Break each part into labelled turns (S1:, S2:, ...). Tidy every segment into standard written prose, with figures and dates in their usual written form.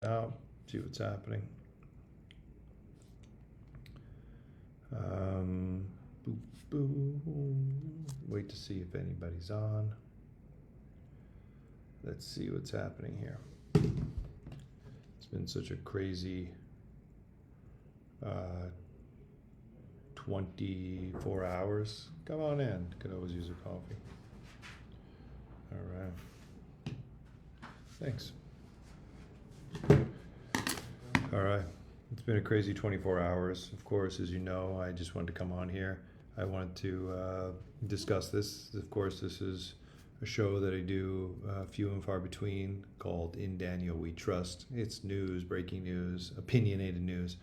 S1: Out, see what's happening. Um, boop, boop. Wait to see if anybody's on. Let's see what's happening here. It's been such a crazy 24 hours. Come on in. Could always use a coffee. All right. Thanks. All right. It's been a crazy 24 hours. Of course, as you know, I just wanted to come on here. I wanted to discuss this. Of course, this is a show that I do few and far between called In Daniel We Trust. It's news, breaking news, opinionated news.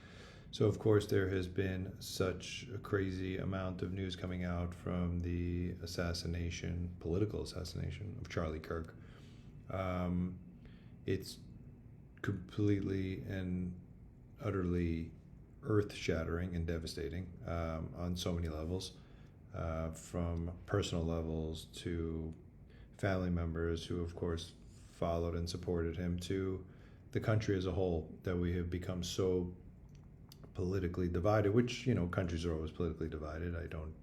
S1: So, of course, there has been such a crazy amount of news coming out from the assassination, political assassination of Charlie Kirk. It's completely and utterly earth shattering and devastating on so many levels, from personal levels to family members who, of course, followed and supported him, to the country as a whole, that we have become so politically divided, which, countries are always politically divided. I don't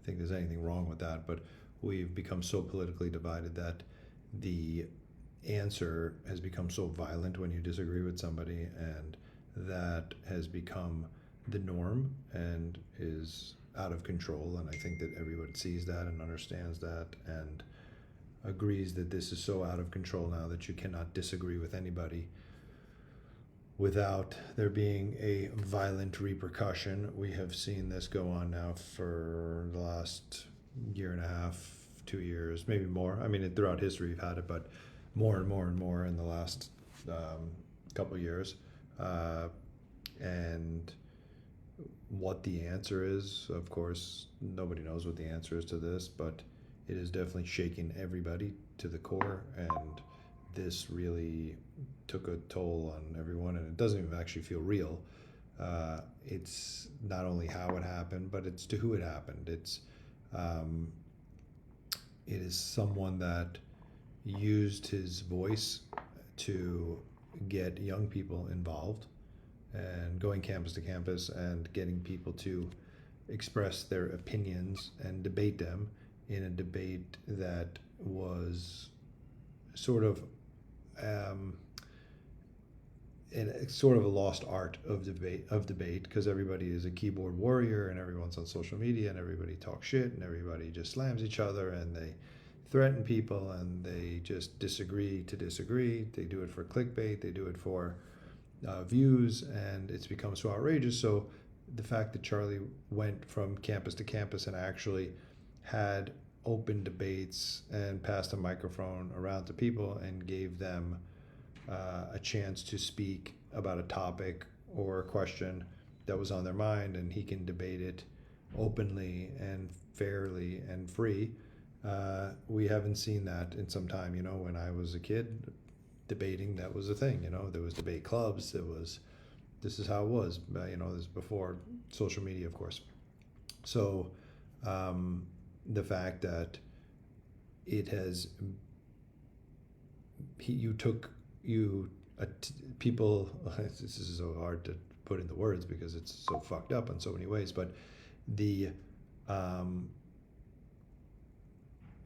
S1: think there's anything wrong with that, but we've become so politically divided that the answer has become so violent when you disagree with somebody, and that has become the norm and is out of control. And I think that everyone sees that and understands that and agrees that this is so out of control now that you cannot disagree with anybody without there being a violent repercussion. We have seen this go on now for the last year and a half, 2 years, maybe more. I mean, throughout history, we've had it, but more and more and more in the last couple of years. And what the answer is, of course, nobody knows what the answer is to this, but it is definitely shaking everybody to the core. And this really took a toll on everyone, and it doesn't even actually feel real. It's not only how it happened, but it's to who it happened. It is someone that used his voice to get young people involved and going campus to campus and getting people to express their opinions and debate them in a debate that was sort of um, it's sort of a lost art of debate, because everybody is a keyboard warrior and everyone's on social media and everybody talks shit and everybody just slams each other and they threaten people and they just disagree to disagree. They do it for clickbait, they do it for views, and it's become so outrageous. So the fact that Charlie went from campus to campus and actually had open debates and passed a microphone around to people and gave them a chance to speak about a topic or a question that was on their mind, and he can debate it openly and fairly and free. We haven't seen that in some time. When I was a kid, debating, that was a thing. There was debate clubs. This is how it was. This is before social media, of course. So the fact that it has, you took you people. This is so hard to put into words because it's so fucked up in so many ways. But the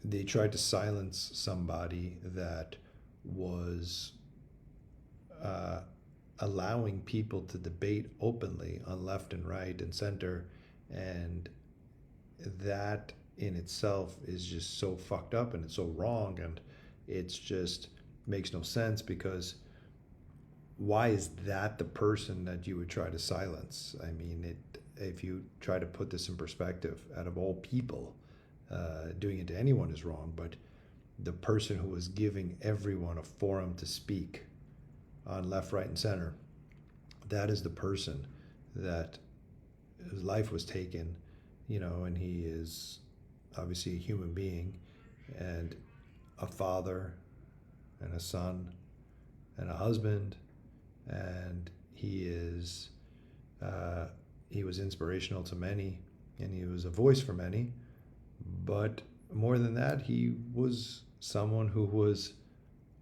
S1: they tried to silence somebody that was uh, allowing people to debate openly on left and right and center, and that in itself is just so fucked up and it's so wrong, and it's just makes no sense, because why is that the person that you would try to silence? I mean, if you try to put this in perspective, out of all people, doing it to anyone is wrong, but the person who was giving everyone a forum to speak on left, right, and center, that is the person that his life was taken, and he is obviously a human being and a father and a son and a husband, and he was inspirational to many, and he was a voice for many. But more than that, he was someone who was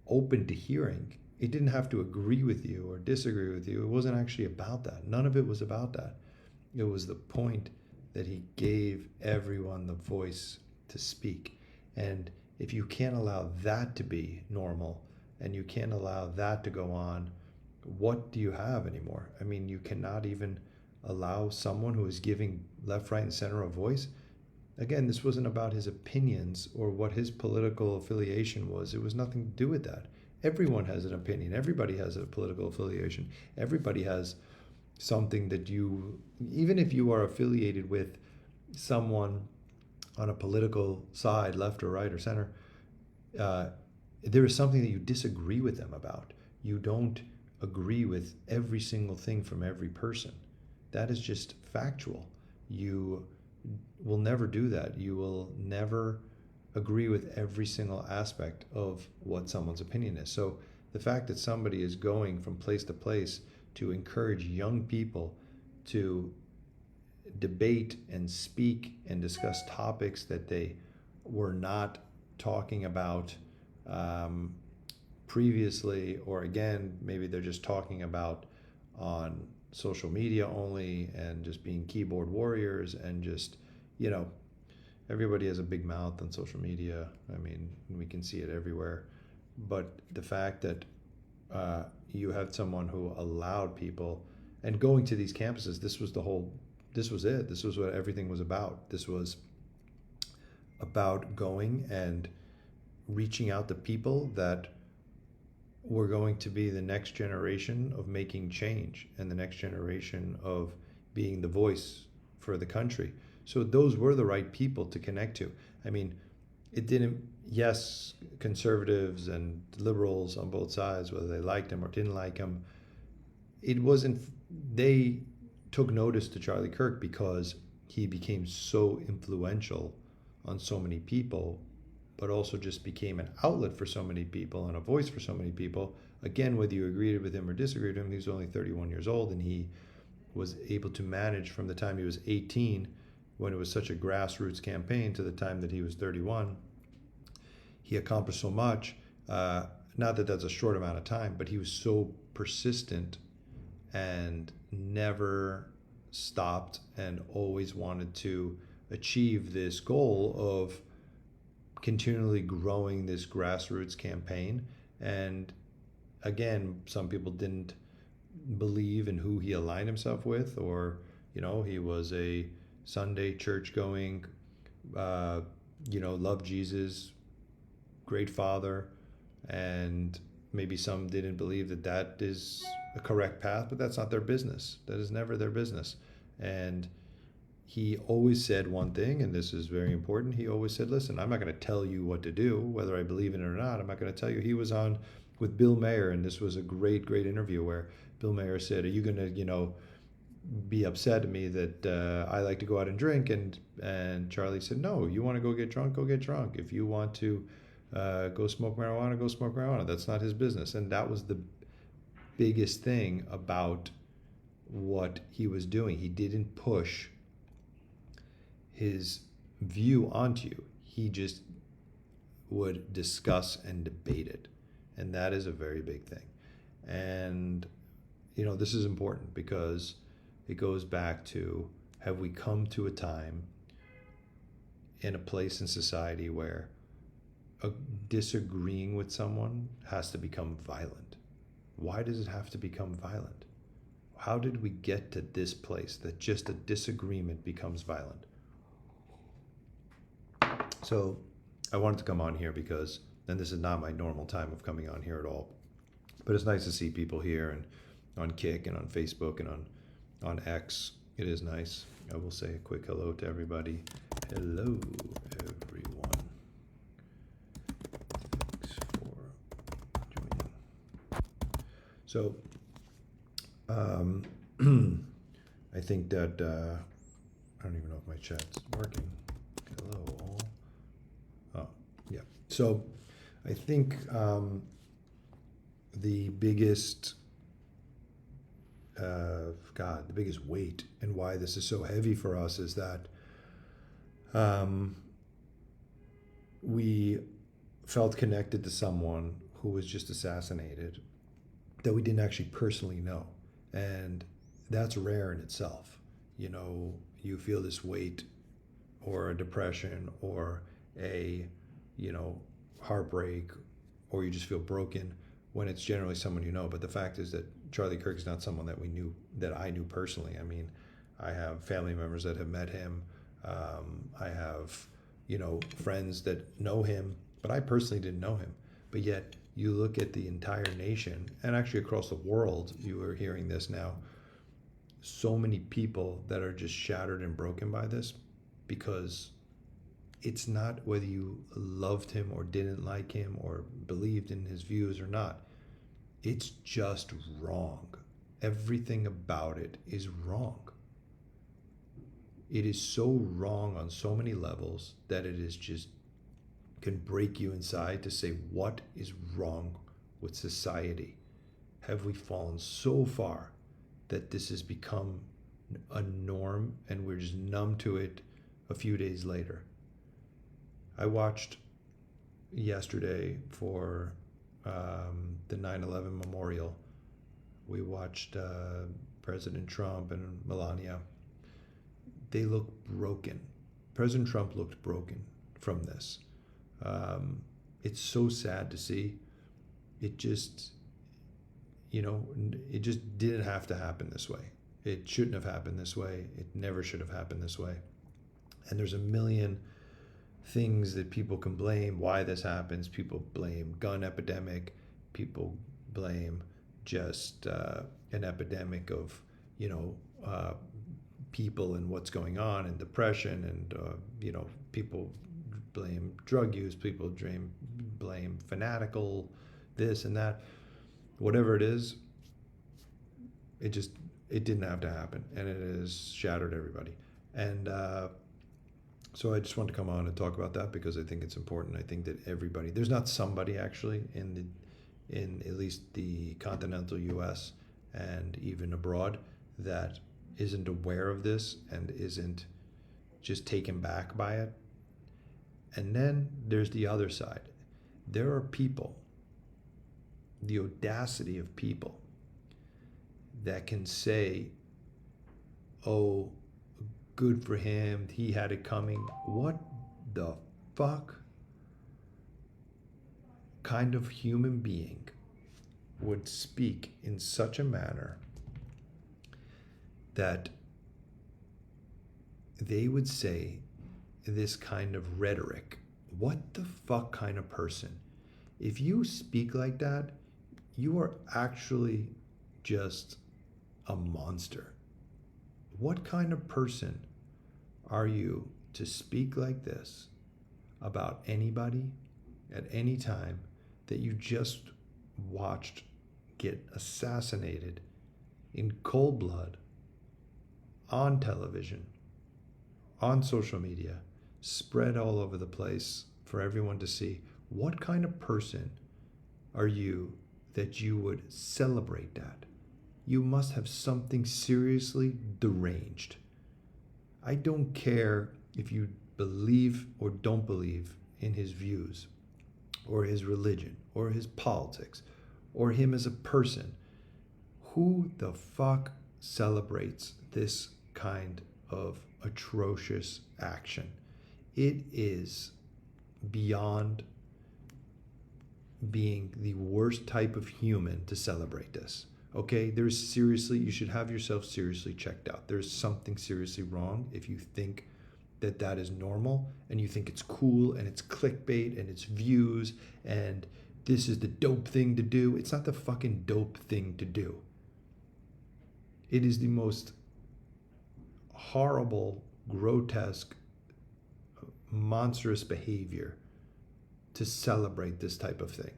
S1: open to hearing It didn't have to agree with you or disagree with you. It wasn't actually about that. None of it was about that. It was the point that he gave everyone the voice to speak. And if you can't allow that to be normal and you can't allow that to go on, what do you have anymore? I mean, you cannot even allow someone who is giving left, right, and center a voice. Again, this wasn't about his opinions or what his political affiliation was. It was nothing to do with that. Everyone has an opinion. Everybody has a political affiliation. Everybody has something that you, even if you are affiliated with someone on a political side, left or right or center, there is something that you disagree with them about. You don't agree with every single thing from every person. That is just factual. You will never do that. You will never agree with every single aspect of what someone's opinion is. So the fact that somebody is going from place to place to encourage young people to debate and speak and discuss topics that they were not talking about previously, or again, maybe they're just talking about on social media only and just being keyboard warriors and just, you know, everybody has a big mouth on social media. I mean, we can see it everywhere. But the fact that you had someone who allowed people, and going to these campuses, this was it. This was what everything was about. This was about going and reaching out to people that were going to be the next generation of making change and the next generation of being the voice for the country. So those were the right people to connect to. I mean, it didn't, yes, conservatives and liberals on both sides, whether they liked him or didn't like him, it wasn't, they took notice to Charlie Kirk because he became so influential on so many people, but also just became an outlet for so many people and a voice for so many people. Again, whether you agreed with him or disagreed with him, he was only 31 years old, and he was able to manage from the time he was 18, when it was such a grassroots campaign, to the time that he was 31. He accomplished so much. Not that that's a short amount of time, but he was so persistent and never stopped and always wanted to achieve this goal of continually growing this grassroots campaign. And again, some people didn't believe in who he aligned himself with, or, you know, he was a Sunday church going, love Jesus, great father, and maybe some didn't believe that that is a correct path, but that's not their business. That is never their business. And he always said one thing, and this is very important. He always said, listen, I'm not going to tell you what to do, whether I believe in it or not. I'm not going to tell you. He was on with Bill Maher, and this was a great, great interview where Bill Maher said, are you going to, be upset at me that I like to go out and drink? And Charlie said, no, you want to go get drunk, go get drunk. If you want to go smoke marijuana, go smoke marijuana. That's not his business. And that was the biggest thing about what he was doing. He didn't push his view onto you. He just would discuss and debate it. And that is a very big thing. And, this is important because it goes back to, have we come to a time in a place in society where disagreeing with someone has to become violent? Why does it have to become violent? How did we get to this place that just a disagreement becomes violent? So I wanted to come on here because, and this is not my normal time of coming on here at all, but it's nice to see people here and on Kick and on Facebook and on X. It is nice. I will say a quick hello to everybody. Hello, everyone. Thanks for joining. So, I think that, I don't even know if my chat's working. Hello, all. Oh, yeah. So, I think the biggest the biggest weight and why this is so heavy for us is that we felt connected to someone who was just assassinated, that we didn't actually personally know. And that's rare in itself. You know, you feel this weight or a depression or a, you know, heartbreak, or you just feel broken when it's generally someone you know. But the fact is that Charlie Kirk is not someone that I knew personally. I mean, I have family members that have met him. I have, you know, friends that know him, but I personally didn't know him. But yet, you look at the entire nation, and actually across the world, you are hearing this now. So many people that are just shattered and broken by this, because it's not whether you loved him or didn't like him or believed in his views or not. It's just wrong. Everything about it is wrong. It is so wrong on so many levels that it is just can break you inside to say, what is wrong with society? Have we fallen so far that this has become a norm and we're just numb to it a few days later? I watched yesterday for the 9/11 memorial. We watched President Trump and Melania. They look broken. President Trump looked broken from this. It's so sad to see. It just, you know, it just didn't have to happen this way. It shouldn't have happened this way. It never should have happened this way. And there's a million things that people can blame why this happens. People blame gun epidemic. People blame just an epidemic of, you know, people and what's going on and depression, and you know, people blame drug use, people blame fanatical this and that. Whatever it is, it didn't have to happen, and it has shattered everybody. And so I just wanted to come on and talk about that because I think it's important. I think that everybody, there's not somebody actually in at least the continental US and even abroad that isn't aware of this and isn't just taken back by it. And then there's the other side. There are people, the audacity of people that can say, oh, good for him, he had it coming. What the fuck kind of human being would speak in such a manner that they would say this kind of rhetoric? What the fuck kind of person? If you speak like that, you are actually just a monster. What kind of person are you to speak like this about anybody at any time that you just watched get assassinated in cold blood on television, on social media, spread all over the place for everyone to see? What kind of person are you that you would celebrate that? You must have something seriously deranged. I don't care if you believe or don't believe in his views or his religion or his politics or him as a person. Who the fuck celebrates this kind of atrocious action? It is beyond being the worst type of human to celebrate this. Okay, you should have yourself seriously checked out. There's something seriously wrong if you think that that is normal and you think it's cool and it's clickbait and it's views and this is the dope thing to do. It's not the fucking dope thing to do. It is the most horrible, grotesque, monstrous behavior to celebrate this type of thing.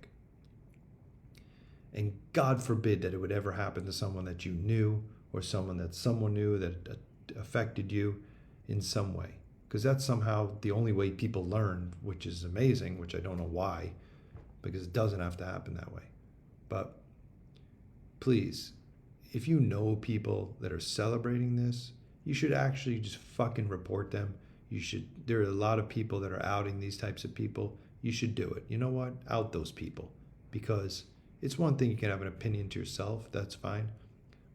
S1: And God forbid that it would ever happen to someone that you knew or someone that someone knew that affected you in some way. Because that's somehow the only way people learn, which is amazing, which I don't know why, because it doesn't have to happen that way. But please, if you know people that are celebrating this, you should actually just fucking report them. There are a lot of people that are outing these types of people. You should do it. You know what? Out those people. Because It's one thing you can have an opinion to yourself, that's fine.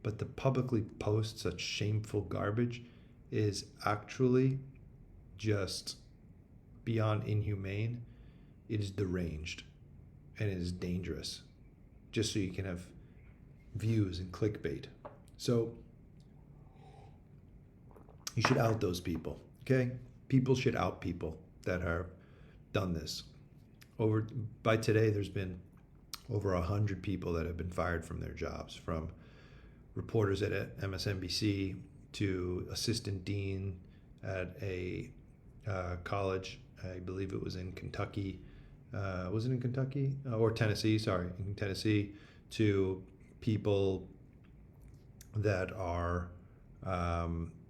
S1: But to publicly post such shameful garbage is actually just beyond inhumane. It is deranged and it is dangerous, just so you can have views and clickbait. So you should out those people, okay? People should out people that have done this. Over by today, there's been over 100 people that have been fired from their jobs, from reporters at MSNBC to assistant dean at a college. I believe it was in Kentucky. Was it in Kentucky or Tennessee? Sorry, in Tennessee. To people that are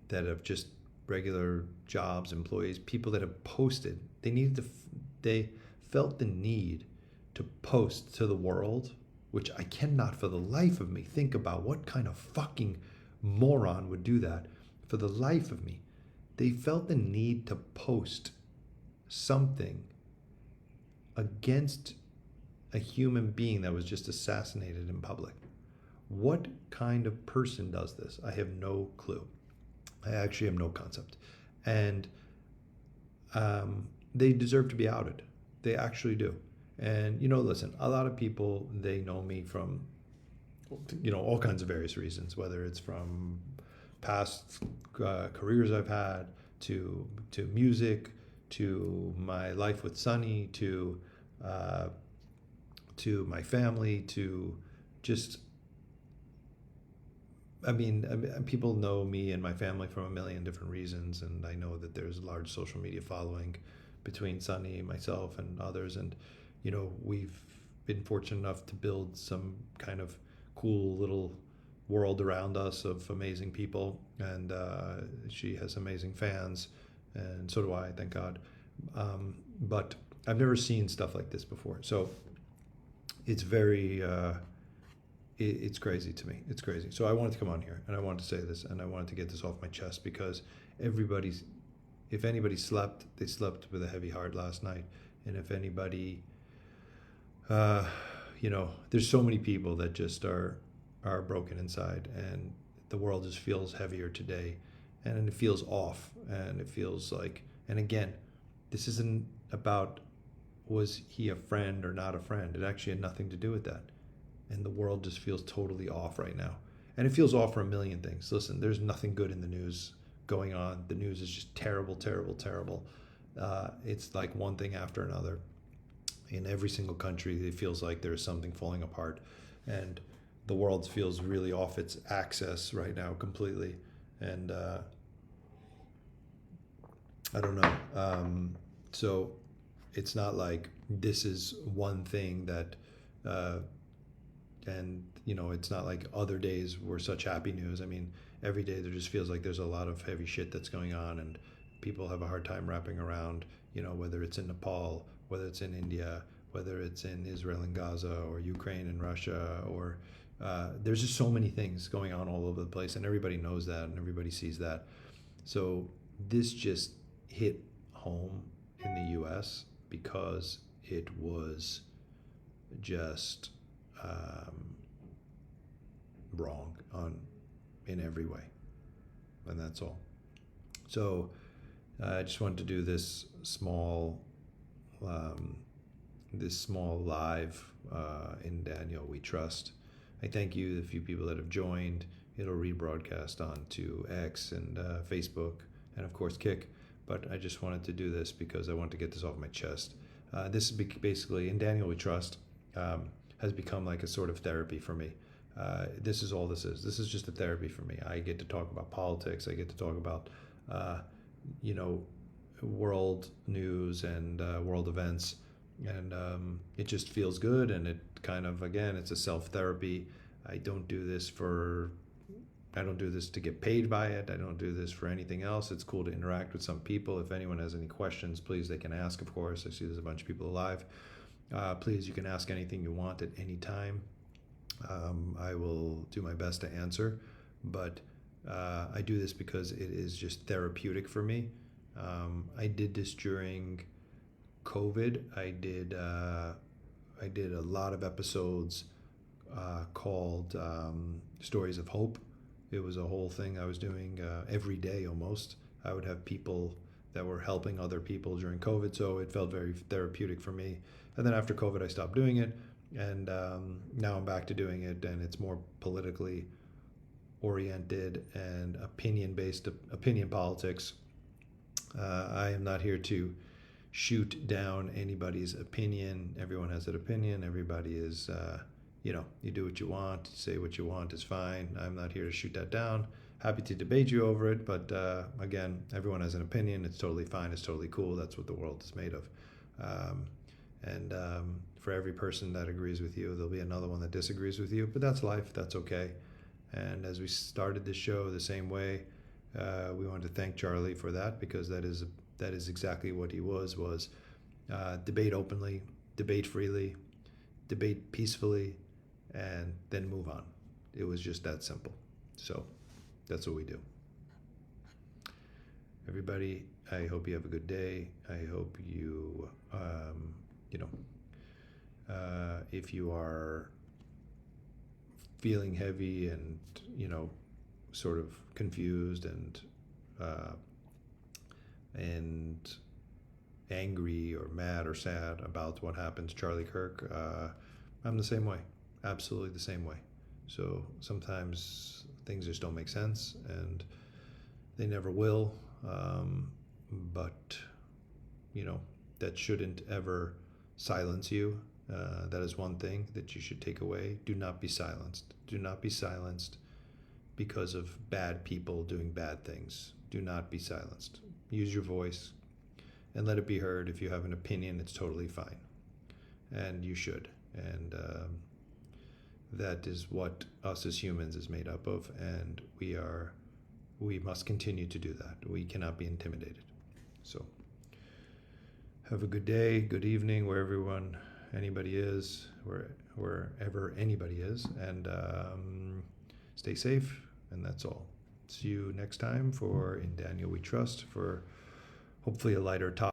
S1: that have just regular jobs, employees, people that have posted. They felt the need to post to the world, which I cannot for the life of me think about what kind of fucking moron would do that. For the life of me, they felt the need to post something against a human being that was just assassinated in public. What kind of person does this? I have no clue. I actually have no concept. And they deserve to be outed. They actually do. And, listen, a lot of people, they know me from, all kinds of various reasons, whether it's from past careers I've had, to music, to my life with Sunny, to my family, to just, people know me and my family from a million different reasons, and I know that there's a large social media following between Sunny, myself, and others, and we've been fortunate enough to build some kind of cool little world around us of amazing people, and she has amazing fans, and so do I, thank God. But I've never seen stuff like this before, so it's very it's crazy to me. It's crazy. So I wanted to come on here and I wanted to say this, and I wanted to get this off my chest, because if anybody slept, they slept with a heavy heart last night. And if anybody, there's so many people that just are broken inside, and the world just feels heavier today, and it feels off, and it feels like, and again, this isn't about was he a friend or not a friend. It actually had nothing to do with that. And the world just feels totally off right now. And it feels off for a million things. Listen, there's nothing good in the news going on. The news is just terrible, terrible, terrible. It's like one thing after another. In every single country, it feels like there's something falling apart. And the world feels really off its axis right now completely. And I don't know. So it's not like this is one thing that... and it's not like other days were such happy news. I mean, every day there just feels like there's a lot of heavy shit that's going on, and people have a hard time wrapping around, whether it's in Nepal, whether it's in India, whether it's in Israel and Gaza, or Ukraine and Russia, or there's just so many things going on all over the place, and everybody knows that and everybody sees that. So this just hit home in the US because it was just wrong in every way, and that's all. So I just wanted to do this small live in Daniel We Trust. I thank you, the few people that have joined. It'll rebroadcast onto X and Facebook, and of course Kick. But I just wanted to do this because I want to get this off my chest. This is basically, in Daniel We Trust, has become like a sort of therapy for me. This is all this is. This is just a therapy for me. I get to talk about politics. I get to talk about, world news and world events. And it just feels good. And it kind of, again, it's a self-therapy. I don't do this to get paid by it. I don't do this for anything else. It's cool to interact with some people. If anyone has any questions, please, they can ask, of course. I see there's a bunch of people alive. Please, you can ask anything you want at any time. I will do my best to answer, but I do this because it is just therapeutic for me. I did this during COVID. I did a lot of episodes called Stories of Hope. It was a whole thing I was doing every day almost. I would have people that were helping other people during COVID, so it felt very therapeutic for me. And then after COVID, I stopped doing it, and now I'm back to doing it, and it's more politically oriented and opinion-based, opinion politics. I am not here to shoot down anybody's opinion. Everyone has an opinion. Everybody is, you do what you want, say what you want is fine. I'm not here to shoot that down. Happy to debate you over it, but again, everyone has an opinion. It's totally fine. It's totally cool. That's what the world is made of. And for every person that agrees with you, there'll be another one that disagrees with you, but that's life. That's okay. And as we started this show the same way, we wanted to thank Charlie for that, because that is exactly what he was debate openly, debate freely, debate peacefully, and then move on. It was just that simple. So that's what we do. Everybody, I hope you have a good day. I hope you, if you are feeling heavy and, sort of confused and angry or mad or sad about what happened to Charlie Kirk, I'm the same way, absolutely the same way. So sometimes things just don't make sense, and they never will. But that shouldn't ever silence you. That is one thing that you should take away. Do not be silenced. Do not be silenced because of bad people doing bad things. Do not be silenced. Use your voice and let it be heard. If you have an opinion, it's totally fine, and you should. And that is what us as humans is made up of, and we must continue to do that. We cannot be intimidated. So have a good day, good evening, wherever anybody is, wherever anybody is, and stay safe, and that's all. See you next time for In Daniel We Trust, for hopefully a lighter topic.